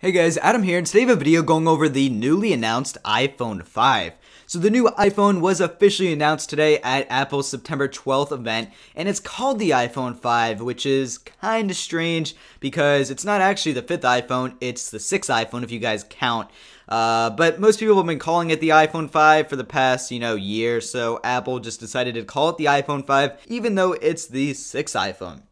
Hey guys, Adam here, and today I have a video going over the newly announced iPhone 5. So the new iPhone was officially announced today at Apple's September 12th event, and it's called the iPhone 5, which is kind of strange because it's not actually the 5th iPhone, it's the 6th iPhone if you guys count. But most people have been calling it the iPhone 5 for the past, year, so Apple just decided to call it the iPhone 5, even though it's the 6th iPhone.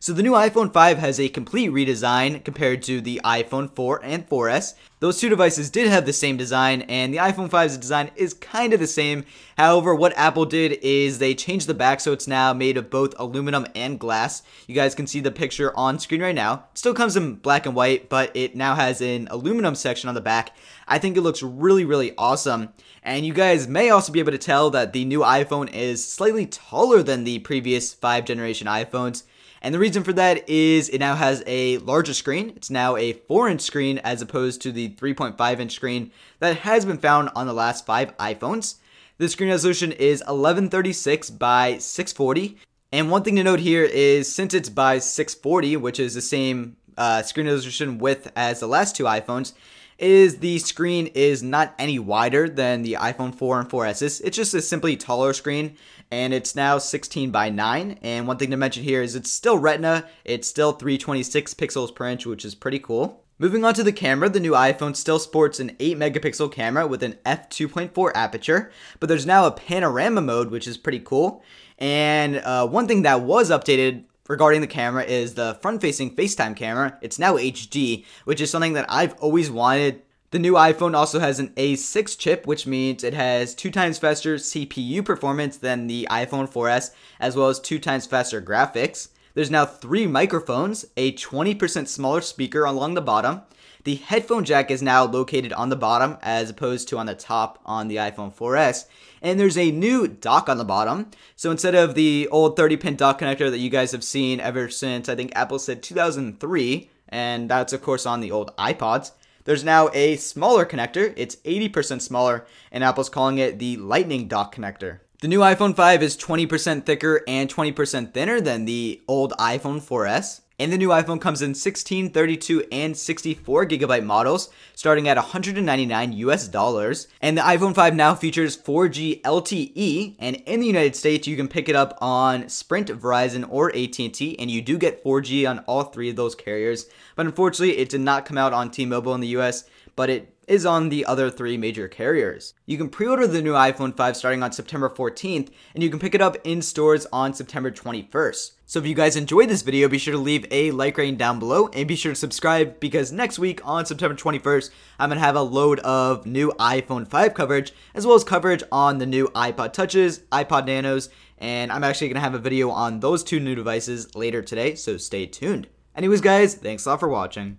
So the new iPhone 5 has a complete redesign compared to the iPhone 4 and 4S. Those two devices did have the same design, and the iPhone 5's design is kind of the same. However, what Apple did is they changed the back so it's now made of both aluminum and glass. You guys can see the picture on screen right now. It still comes in black and white, but it now has an aluminum section on the back. I think it looks really awesome. And you guys may also be able to tell that the new iPhone is slightly taller than the previous 5th generation iPhones. And the reason for that is it now has a larger screen. It's now a 4-inch screen as opposed to the 3.5-inch screen that has been found on the last 5 iPhones. The screen resolution is 1136 by 640. And one thing to note here is since it's by 640, which is the same screen resolution width as the last 2 iPhones, is the screen is not any wider than the iPhone 4 and 4S's. It's just a simply taller screen, and it's now 16 by 9. And one thing to mention here is it's still retina. It's still 326 pixels per inch, which is pretty cool. Moving on to the camera, the new iPhone still sports an 8 megapixel camera with an f2.4 aperture, but there's now a panorama mode, which is pretty cool. And one thing that was updated regarding the camera is the front-facing FaceTime camera. It's now HD, which is something that I've always wanted. The new iPhone also has an A6 chip, which means it has 2 times faster CPU performance than the iPhone 4S, as well as 2 times faster graphics. There's now 3 microphones, a 20% smaller speaker along the bottom. The headphone jack is now located on the bottom as opposed to on the top on the iPhone 4S. And there's a new dock on the bottom. So instead of the old 30-pin dock connector that you guys have seen ever since, I think Apple said 2003, and that's of course on the old iPods, there's now a smaller connector. It's 80% smaller, and Apple's calling it the Lightning dock connector. The new iPhone 5 is 20% thicker and 20% thinner than the old iPhone 4S. And the new iPhone comes in 16, 32, and 64 gigabyte models, starting at $199 US. And the iPhone 5 now features 4G LTE, and in the United States, you can pick it up on Sprint, Verizon, or AT&T, and you do get 4G on all 3 of those carriers. But unfortunately, it did not come out on T-Mobile in the US, but it is on the other 3 major carriers. You can pre-order the new iPhone 5 starting on September 14th, and you can pick it up in stores on September 21st. So if you guys enjoyed this video, be sure to leave a like rating down below, and be sure to subscribe because next week on September 21st, I'm going to have a load of new iPhone 5 coverage, as well as coverage on the new iPod Touches, iPod Nanos, and I'm actually going to have a video on those 2 new devices later today, so stay tuned. Anyways guys, thanks a lot for watching.